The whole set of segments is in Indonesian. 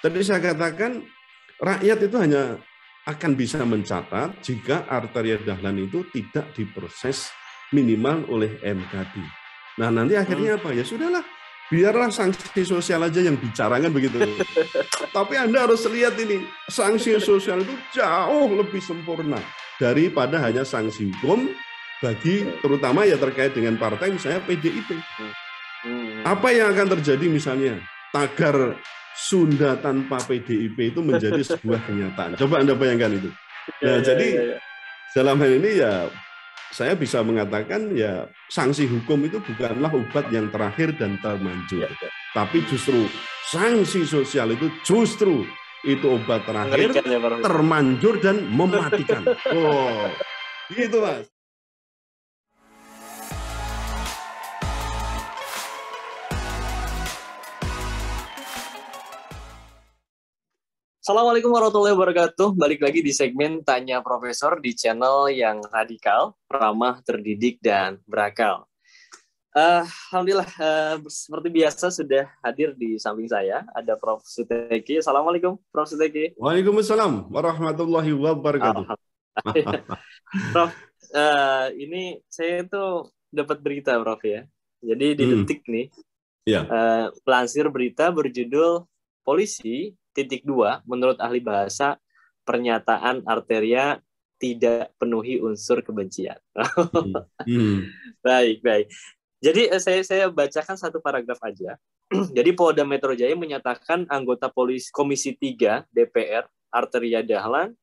Tadi saya katakan rakyat itu hanya akan bisa mencatat jika arteria dahlan itu tidak diproses minimal oleh MKD. Nah nanti akhirnya apa? Ya sudahlah, biarlah sanksi sosial aja yang bicarakan begitu. Tapi Anda harus lihat ini, sanksi sosial itu jauh lebih sempurna daripada hanya sanksi hukum bagi terutama ya terkait dengan partai misalnya PDIP. Apa yang akan terjadi misalnya tagar Sunda tanpa PDIP itu menjadi sebuah kenyataan. Coba Anda bayangkan itu. Nah, jadi dalam hal ini ya saya bisa mengatakan ya sanksi hukum itu bukanlah obat yang terakhir dan termanjur. Tapi justru sanksi sosial itu justru itu obat terakhir, termanjur dan mematikan. Oh, gitu Mas. Assalamualaikum warahmatullahi wabarakatuh. Balik lagi di segmen Tanya Profesor di channel yang radikal, ramah, terdidik, dan berakal. Alhamdulillah, seperti biasa sudah hadir di samping saya, ada Prof. Suteki. Assalamualaikum, Prof. Suteki. Waalaikumsalam warahmatullahi wabarakatuh. Prof, ini saya tuh dapat berita, Prof, ya. Jadi di Detik nih, pelansir berita berjudul Polisi .2 menurut ahli bahasa pernyataan arteria tidak penuhi unsur kebencian. Baik. Jadi saya bacakan satu paragraf aja. Jadi Polda Metro Jaya menyatakan anggota Komisi 3 DPR Arteria Dahlan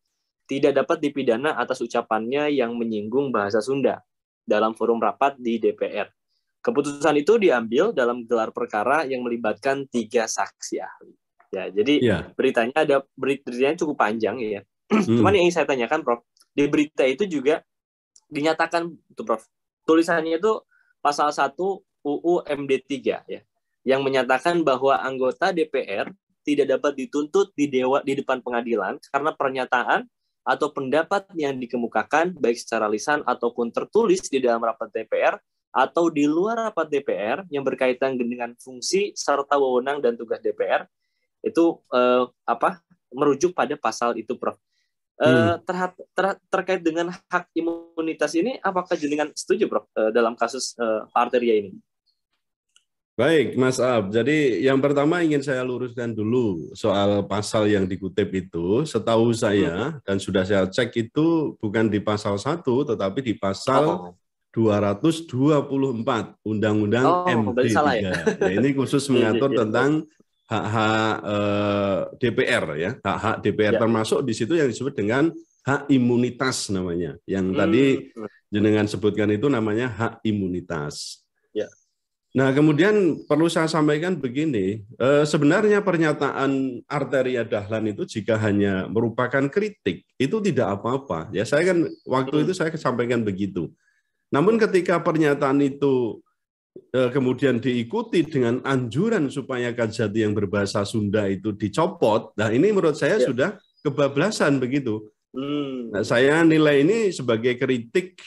tidak dapat dipidana atas ucapannya yang menyinggung bahasa Sunda dalam forum rapat di DPR. Keputusan itu diambil dalam gelar perkara yang melibatkan 3 saksi ahli. Ya, jadi beritanya cukup panjang ya. Cuman yang ingin saya tanyakan, Prof, di berita itu juga dinyatakan itu, Prof, tulisannya itu pasal 1 UU MD3 ya, yang menyatakan bahwa anggota DPR tidak dapat dituntut di depan pengadilan karena pernyataan atau pendapat yang dikemukakan baik secara lisan ataupun tertulis di dalam rapat DPR atau di luar rapat DPR yang berkaitan dengan fungsi serta wewenang dan tugas DPR itu merujuk pada pasal itu, Prof. Terkait dengan hak imunitas ini, apakah jenengan setuju, Prof, dalam kasus arteria ini? Baik, Mas Ab. Jadi yang pertama ingin saya luruskan dulu soal pasal yang dikutip itu. Setahu saya dan sudah saya cek itu bukan di pasal 1, tetapi di pasal 224 Undang-Undang MD3. Ya, ini khusus mengatur tentang hak-hak DPR ya, hak-hak DPR termasuk di situ yang disebut dengan hak imunitas namanya. Yang tadi jenengan sebutkan itu namanya hak imunitas. Ya. Nah, kemudian perlu saya sampaikan begini, sebenarnya pernyataan Arteria Dahlan itu jika hanya merupakan kritik itu tidak apa-apa. Ya, saya kan waktu itu saya sampaikan begitu. Namun ketika pernyataan itu kemudian diikuti dengan anjuran supaya kajati yang berbahasa Sunda itu dicopot. Nah, ini menurut saya sudah kebablasan begitu. Nah, saya nilai ini sebagai kritik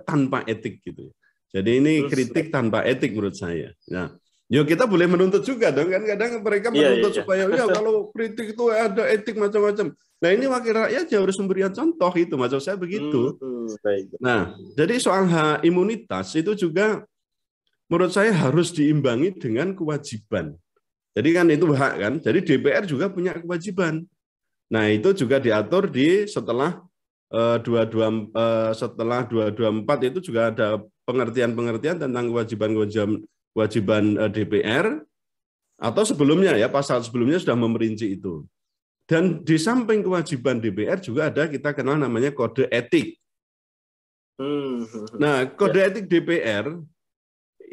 tanpa etik gitu. Jadi ini kritik tanpa etik menurut saya. Nah, kita boleh menuntut juga dong, kan kadang mereka menuntut supaya kalau kritik itu ada etik macam-macam. Nah, ini wakil rakyat ya harus memberikan contoh itu, maksud saya begitu. Nah, jadi soal hak imunitas itu juga menurut saya harus diimbangi dengan kewajiban. Jadi kan itu hak kan. Jadi DPR juga punya kewajiban. Nah, itu juga diatur di setelah 224 itu juga ada pengertian-pengertian tentang kewajiban DPR atau sebelumnya ya, pasal sebelumnya sudah memerinci itu. Dan di samping kewajiban DPR juga ada kita kenal namanya kode etik. Nah, kode etik DPR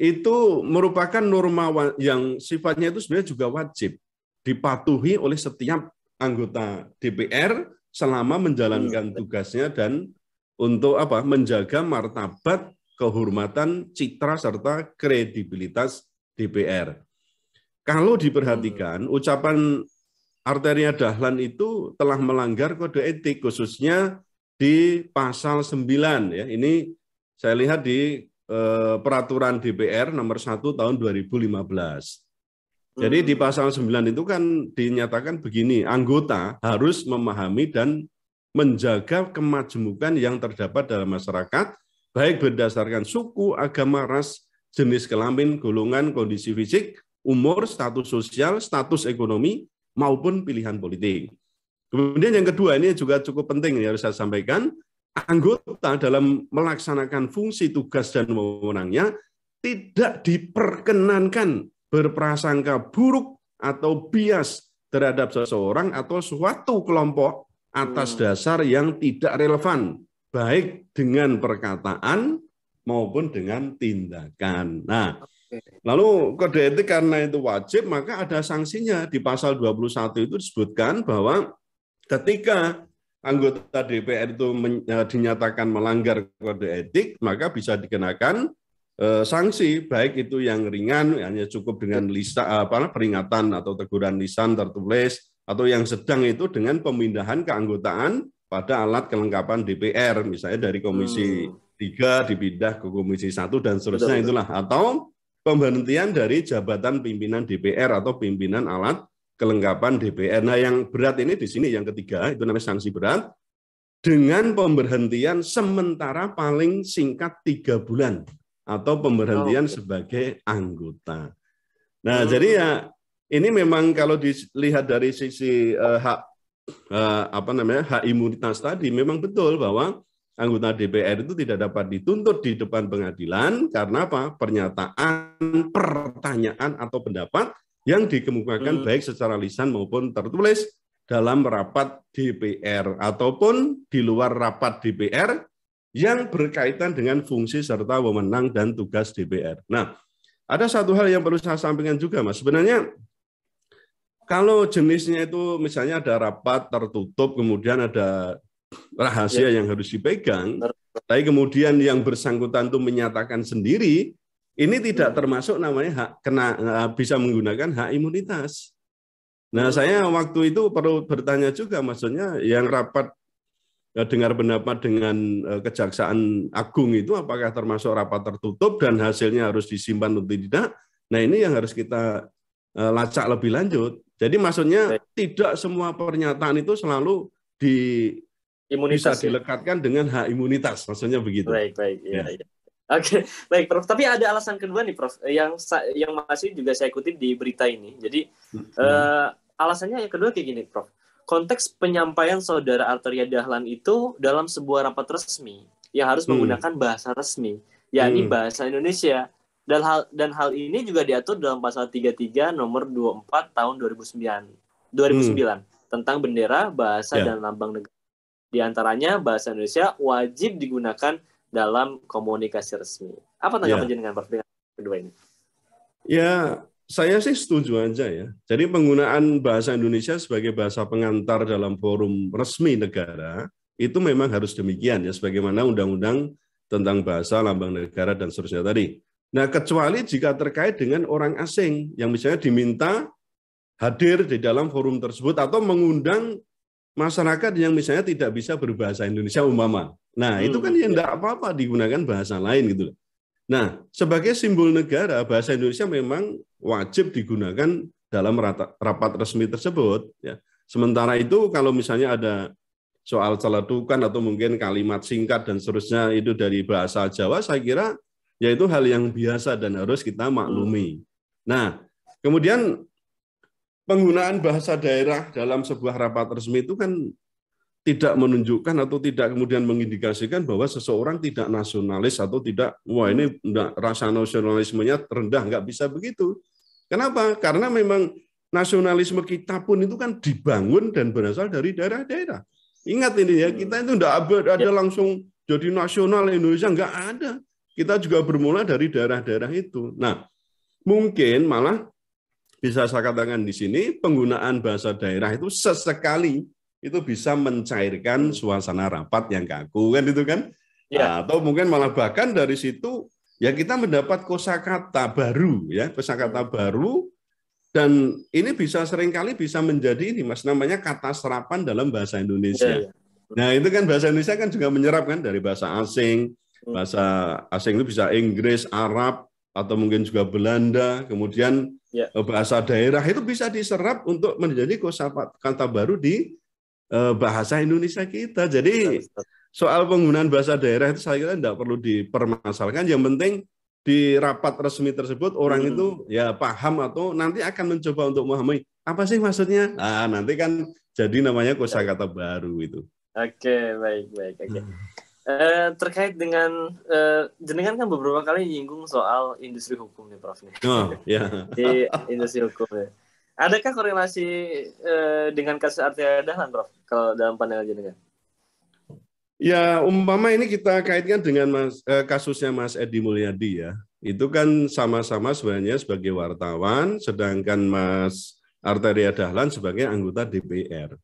itu merupakan norma yang sifatnya itu sebenarnya juga wajib dipatuhi oleh setiap anggota DPR selama menjalankan tugasnya dan untuk menjaga martabat, kehormatan, citra serta kredibilitas DPR. Kalau diperhatikan ucapan Arteria Dahlan itu telah melanggar kode etik khususnya di pasal 9 ya. Ini saya lihat di Peraturan DPR nomor 1 tahun 2015. Jadi di pasal 9 itu kan dinyatakan begini, anggota harus memahami dan menjaga kemajemukan yang terdapat dalam masyarakat, baik berdasarkan suku, agama, ras, jenis kelamin, golongan, kondisi fisik, umur, status sosial, status ekonomi, maupun pilihan politik. Kemudian yang kedua, ini juga cukup penting yang harus saya sampaikan, anggota dalam melaksanakan fungsi tugas dan wewenangnya tidak diperkenankan berprasangka buruk atau bias terhadap seseorang atau suatu kelompok atas dasar yang tidak relevan, baik dengan perkataan maupun dengan tindakan. Nah, lalu kode etik karena itu wajib, maka ada sanksinya. Di pasal 21 itu disebutkan bahwa ketika anggota DPR itu dinyatakan melanggar kode etik, maka bisa dikenakan sanksi, baik itu yang ringan, hanya cukup dengan peringatan atau teguran lisan tertulis, atau yang sedang itu dengan pemindahan keanggotaan pada alat kelengkapan DPR, misalnya dari Komisi 3 dipindah ke Komisi 1 dan seterusnya itulah, atau pemberhentian dari jabatan pimpinan DPR atau pimpinan alat kelengkapan DPR. Nah, yang berat ini di sini yang ketiga, itu namanya sanksi berat, dengan pemberhentian sementara paling singkat 3 bulan atau pemberhentian sebagai anggota. Nah, jadi ya ini memang kalau dilihat dari sisi hak imunitas tadi, memang betul bahwa anggota DPR itu tidak dapat dituntut di depan pengadilan karena apa? Pernyataan, pertanyaan atau pendapat yang dikemukakan baik secara lisan maupun tertulis dalam rapat DPR ataupun di luar rapat DPR yang berkaitan dengan fungsi serta wewenang dan tugas DPR. Nah, ada satu hal yang perlu saya sampaikan juga, Mas. Sebenarnya kalau jenisnya itu misalnya ada rapat tertutup, kemudian ada rahasia yang harus dipegang, tapi kemudian yang bersangkutan itu menyatakan sendiri, ini tidak termasuk namanya bisa menggunakan hak imunitas. Nah, saya waktu itu perlu bertanya juga, maksudnya yang rapat dengar pendapat dengan Kejaksaan Agung itu apakah termasuk rapat tertutup dan hasilnya harus disimpan atau tidak? Nah, ini yang harus kita lacak lebih lanjut. Jadi maksudnya tidak semua pernyataan itu selalu bisa dilekatkan dengan hak imunitas, maksudnya begitu. Baik. Ya. Oke, baik, Prof. Tapi ada alasan kedua nih, Prof. Yang masih juga saya kutip di berita ini. Jadi alasannya yang kedua kayak gini, Prof. Konteks penyampaian Saudara Arteria Dahlan itu dalam sebuah rapat resmi yang harus menggunakan bahasa resmi, yakni bahasa Indonesia. Dan hal ini juga diatur dalam pasal 33 nomor 24 tahun 2009 tentang bendera, bahasa, dan lambang negara. Di antaranya bahasa Indonesia wajib digunakan dalam komunikasi resmi. Apa tanggapan jenengan, Prof, dengan kedua ini? Ya, saya sih setuju aja ya. Jadi penggunaan bahasa Indonesia sebagai bahasa pengantar dalam forum resmi negara itu memang harus demikian ya, sebagaimana undang-undang tentang bahasa, lambang negara dan seterusnya tadi. Nah, kecuali jika terkait dengan orang asing yang misalnya diminta hadir di dalam forum tersebut atau mengundang masyarakat yang misalnya tidak bisa berbahasa Indonesia umpama. Nah, itu kan ya enggak apa-apa digunakan bahasa lain gitu. Nah, sebagai simbol negara, bahasa Indonesia memang wajib digunakan dalam rapat resmi tersebut. Ya. Sementara itu, kalau misalnya ada soal celetukan atau mungkin kalimat singkat dan seterusnya itu dari bahasa Jawa, saya kira ya itu hal yang biasa dan harus kita maklumi. Nah, kemudian penggunaan bahasa daerah dalam sebuah rapat resmi itu kan tidak menunjukkan atau tidak kemudian mengindikasikan bahwa seseorang tidak nasionalis atau tidak, wah ini rasa nasionalismenya rendah, nggak bisa begitu. Kenapa? Karena memang nasionalisme kita pun itu kan dibangun dan berasal dari daerah-daerah. Ingat ini ya, kita itu nggak ada langsung jadi nasional Indonesia, nggak ada. Kita juga bermula dari daerah-daerah itu. Nah, mungkin malah bisa saya katakan di sini penggunaan bahasa daerah itu sesekali itu bisa mencairkan suasana rapat yang kaku kan itu kan, atau mungkin malah bahkan dari situ ya kita mendapat kosakata baru ya, kosakata baru, dan ini bisa seringkali bisa menjadi ini Mas namanya kata serapan dalam bahasa Indonesia. Nah itu kan bahasa Indonesia kan juga menyerap kan dari bahasa asing itu bisa Inggris, Arab, atau mungkin juga Belanda, kemudian bahasa daerah itu bisa diserap untuk menjadi kosakata baru di bahasa Indonesia kita. Jadi soal penggunaan bahasa daerah itu saya kira tidak perlu dipermasalahkan. Yang penting di rapat resmi tersebut orang itu ya paham atau nanti akan mencoba untuk memahami apa sih maksudnya. Nah, nanti kan jadi namanya kosakata baru itu. Oke, baik. Oke. Terkait dengan jenengan kan beberapa kali nyinggung soal industri hukum nih, Prof. Oh, ya. Di industri hukum ya. Adakah korelasi dengan kasus Arteria Dahlan, Prof? Kalau dalam pandangan jenengan? Ya, umpama ini kita kaitkan dengan kasusnya Mas Edi Mulyadi ya. Itu kan sama-sama sebenarnya sebagai wartawan, sedangkan Mas Arteria Dahlan sebagai anggota DPR.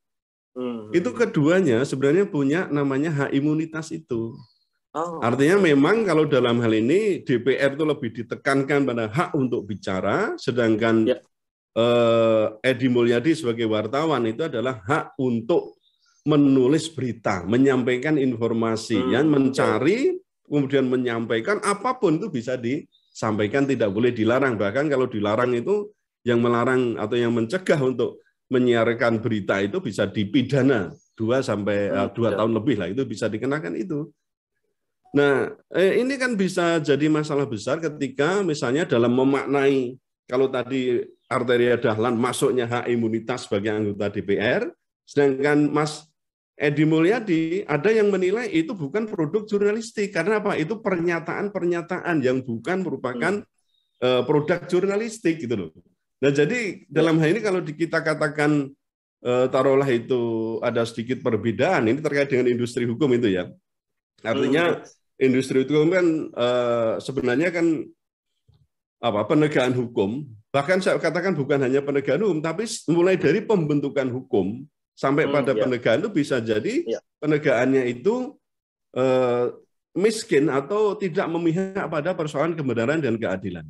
Itu keduanya sebenarnya punya namanya hak imunitas itu. Artinya memang kalau dalam hal ini DPR itu lebih ditekankan pada hak untuk bicara, sedangkan Edi Mulyadi sebagai wartawan itu adalah hak untuk menulis berita, menyampaikan informasi, yang mencari, kemudian menyampaikan apapun itu bisa disampaikan, tidak boleh dilarang. Bahkan kalau dilarang itu yang melarang atau yang mencegah untuk menyiarkan berita itu bisa dipidana 2 tahun lebih lah, itu bisa dikenakan itu. Nah, ini kan bisa jadi masalah besar ketika misalnya dalam memaknai, kalau tadi Arteria Dahlan masuknya hak imunitas sebagai anggota DPR, sedangkan Mas Edi Mulyadi ada yang menilai itu bukan produk jurnalistik. Karena apa? Itu pernyataan-pernyataan yang bukan merupakan produk jurnalistik gitu loh. Nah, jadi dalam hal ini kalau kita katakan taruhlah itu ada sedikit perbedaan, ini terkait dengan industri hukum itu ya. Artinya industri hukum kan sebenarnya kan penegakan hukum, bahkan saya katakan bukan hanya penegakan hukum, tapi mulai dari pembentukan hukum sampai pada penegakan itu bisa jadi penegakannya itu miskin atau tidak memihak pada persoalan kebenaran dan keadilan.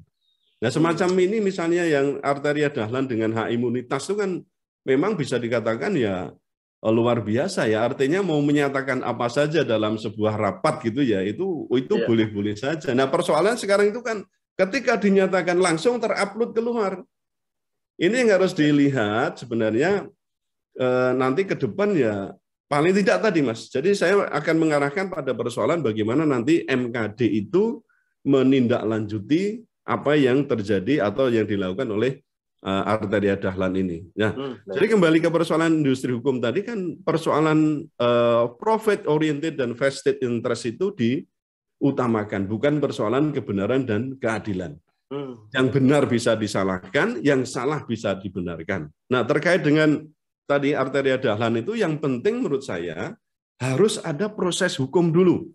Nah, semacam ini misalnya yang Arteria Dahlan dengan hak imunitas itu kan memang bisa dikatakan ya luar biasa ya. Artinya mau menyatakan apa saja dalam sebuah rapat gitu ya, itu boleh-boleh saja. Nah, persoalan sekarang itu kan ketika dinyatakan langsung terupload keluar. Ini yang harus dilihat sebenarnya nanti ke depan ya, paling tidak tadi Mas. Jadi saya akan mengarahkan pada persoalan bagaimana nanti MKD itu menindaklanjuti apa yang terjadi atau yang dilakukan oleh Arteria Dahlan ini. Nah, jadi kembali ke persoalan industri hukum tadi kan persoalan profit oriented dan vested interest itu diutamakan, bukan persoalan kebenaran dan keadilan. Yang benar bisa disalahkan, yang salah bisa dibenarkan. Nah, terkait dengan tadi Arteria Dahlan itu yang penting menurut saya harus ada proses hukum dulu,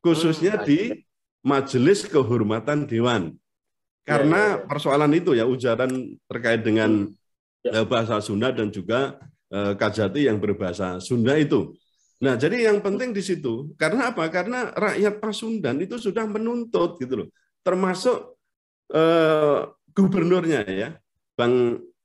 khususnya di Majelis Kehormatan Dewan. Karena persoalan itu ya, ujaran terkait dengan bahasa Sunda dan juga Kajati yang berbahasa Sunda itu. Nah, jadi yang penting di situ. Karena apa? Karena rakyat Pasundan itu sudah menuntut gitu loh. Termasuk gubernurnya ya,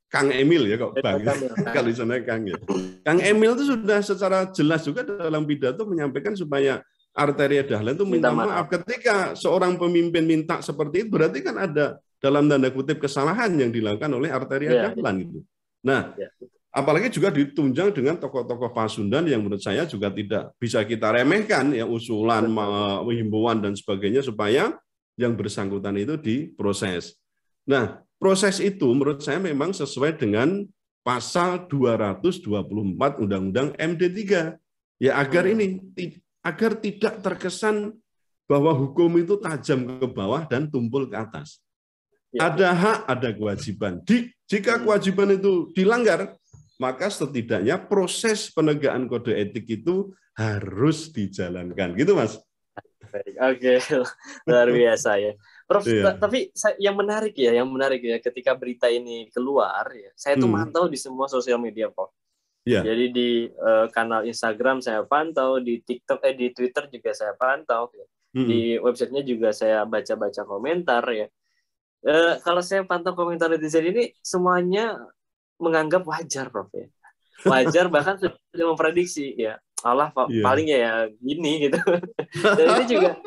Kang Emil ya kok Bang. Kalau di sana Kang ya. Kang Emil itu sudah secara jelas juga dalam pidato menyampaikan supaya Arteria Dahlan itu minta maaf. Ketika seorang pemimpin minta seperti itu, berarti kan ada dalam tanda kutip kesalahan yang dilakukan oleh Arteria Dahlan gitu. Nah, apalagi juga ditunjang dengan tokoh-tokoh Pasundan yang menurut saya juga tidak bisa kita remehkan ya, usulan, himbauan dan sebagainya supaya yang bersangkutan itu diproses. Nah, proses itu menurut saya memang sesuai dengan pasal 224 Undang-Undang MD3 ya, agar tidak terkesan bahwa hukum itu tajam ke bawah dan tumpul ke atas. Ada hak, ada kewajiban. Jika kewajiban itu dilanggar, maka setidaknya proses penegakan kode etik itu harus dijalankan. Gitu, Mas. Oke, luar biasa ya. Prof, tapi yang menarik ya ketika berita ini keluar ya, saya tuh mantau di semua sosial media, Prof. Jadi di kanal Instagram saya pantau, di TikTok, di Twitter juga saya pantau, ya. Di websitenya juga saya baca-baca komentar ya. Kalau saya pantau komentar netizen ini semuanya menganggap wajar, Prof ya. Wajar, bahkan sudah memprediksi ya. Allah paling ya gini gitu. Dan ini juga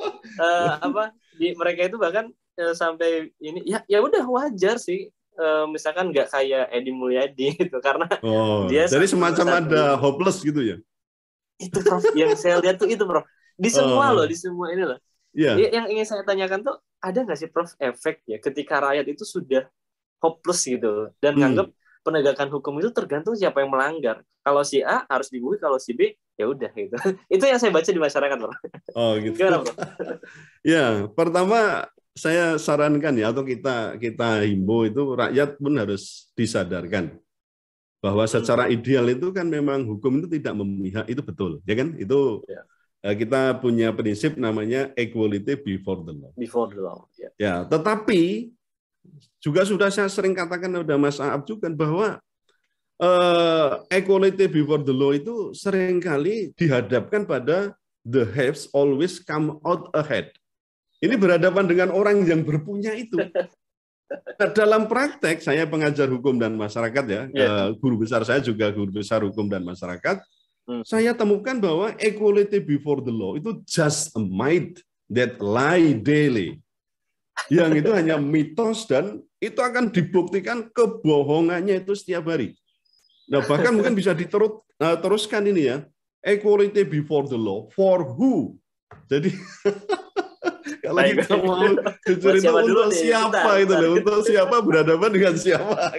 mereka itu bahkan sampai ini ya udah wajar sih. Misalkan nggak kayak Edi Mulyadi gitu, karena dia jadi semacam ada hopeless gitu ya. Itu Prof, yang saya lihat tuh itu Prof. Di semua loh, di semua ini loh. Yeah. Yang ingin saya tanyakan tuh, ada nggak sih Prof efek ya ketika rakyat itu sudah hopeless gitu dan nganggap penegakan hukum itu tergantung siapa yang melanggar. Kalau si A harus dibui, kalau si B ya udah gitu. Itu yang saya baca di masyarakat, Prof. Oh gitu. Gimana, Prof? Ya, pertama saya sarankan ya, atau kita himbau itu rakyat pun harus disadarkan bahwa secara ideal itu kan memang hukum itu tidak memihak, itu betul, ya kan? Itu kita punya prinsip namanya equality before the law. Before the law. Ya, tetapi juga sudah saya sering katakan kepada Mas Aap juga bahwa equality before the law itu seringkali dihadapkan pada the haves always come out ahead. Ini berhadapan dengan orang yang berpunya itu. Nah, dalam praktek, saya pengajar hukum dan masyarakat ya, guru besar saya juga guru besar hukum dan masyarakat, saya temukan bahwa equality before the law itu just a myth that lie daily. Yang itu hanya mitos dan itu akan dibuktikan kebohongannya itu setiap hari. Nah, bahkan mungkin bisa diteruskan ini ya, equality before the law, for who? Jadi kalau kita mau jujur itu untuk siapa itu loh, untuk siapa, berhadapan dengan siapa.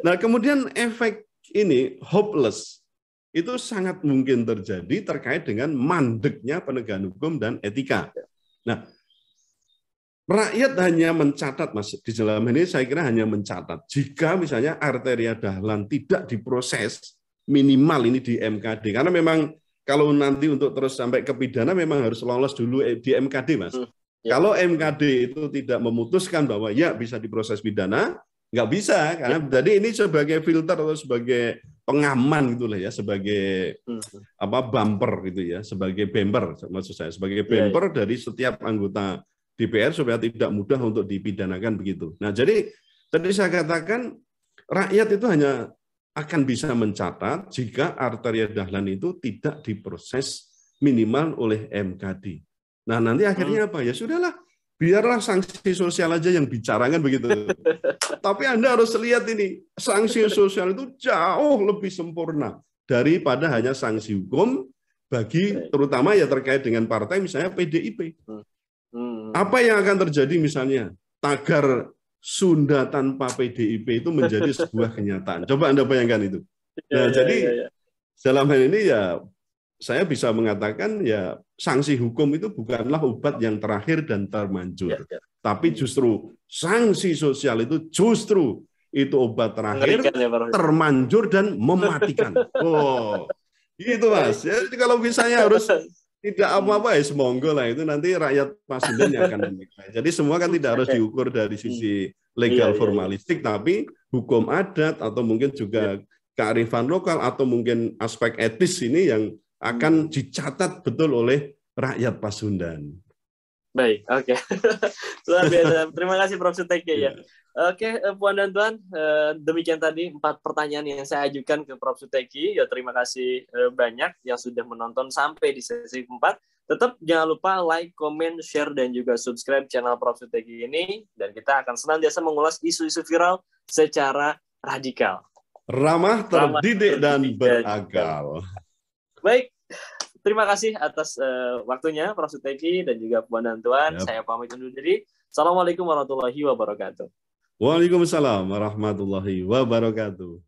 Nah, kemudian efek ini hopeless itu sangat mungkin terjadi terkait dengan mandeknya penegakan hukum dan etika. Nah, rakyat hanya mencatat, Mas, di dalam ini saya kira hanya mencatat jika misalnya Arteria Dahlan tidak diproses minimal ini di MKD, karena memang kalau nanti untuk terus sampai ke pidana memang harus lolos dulu di MKD, Mas. Kalau MKD itu tidak memutuskan bahwa ya bisa diproses pidana, nggak bisa, karena jadi ini sebagai filter atau sebagai pengaman gitulah ya, sebagai bumper gitu ya, sebagai bumper maksud saya, sebagai bumper dari setiap anggota DPR supaya tidak mudah untuk dipidanakan begitu. Nah, jadi tadi saya katakan rakyat itu hanya akan bisa mencatat jika Arteria Dahlan itu tidak diproses minimal oleh MKD. Nah, nanti akhirnya apa? Ya sudahlah, biarlah sanksi sosial aja yang bicarakan begitu. Tapi Anda harus lihat ini, sanksi sosial itu jauh lebih sempurna daripada hanya sanksi hukum bagi terutama ya terkait dengan partai misalnya PDIP. Apa yang akan terjadi misalnya tagar Sunda tanpa PDIP itu menjadi sebuah kenyataan. Coba Anda bayangkan itu. Nah, jadi dalam hal ini ya saya bisa mengatakan ya sanksi hukum itu bukanlah obat yang terakhir dan termanjur. Tapi justru sanksi sosial itu justru itu obat terakhir, termanjur dan mematikan. Oh, gitu Mas. Jadi kalau misalnya harus tidak apa-apa ya semonggo lah, itu nanti rakyat Pasundan yang akan menilai. Jadi semua kan tidak harus diukur dari sisi legal formalistik, tapi hukum adat atau mungkin juga kearifan lokal atau mungkin aspek etis ini yang akan dicatat betul oleh rakyat Pasundan. Baik, oke. Luar biasa. Terima kasih Prof. Suteki ya. Oke, Puan dan Tuan, demikian tadi 4 pertanyaan yang saya ajukan ke Prof. Suteki. Ya, terima kasih banyak yang sudah menonton sampai di sesi 4. Tetap jangan lupa like, comment, share, dan juga subscribe channel Prof. Suteki ini. Dan kita akan senantiasa mengulas isu-isu viral secara radikal. Ramah, terdidik, dan berakal. Baik. Terima kasih atas waktunya Prof. Suteki dan juga Puan dan Tuan. Saya pamit undur diri. Assalamualaikum warahmatullahi wabarakatuh. Waalaikumsalam warahmatullahi wabarakatuh.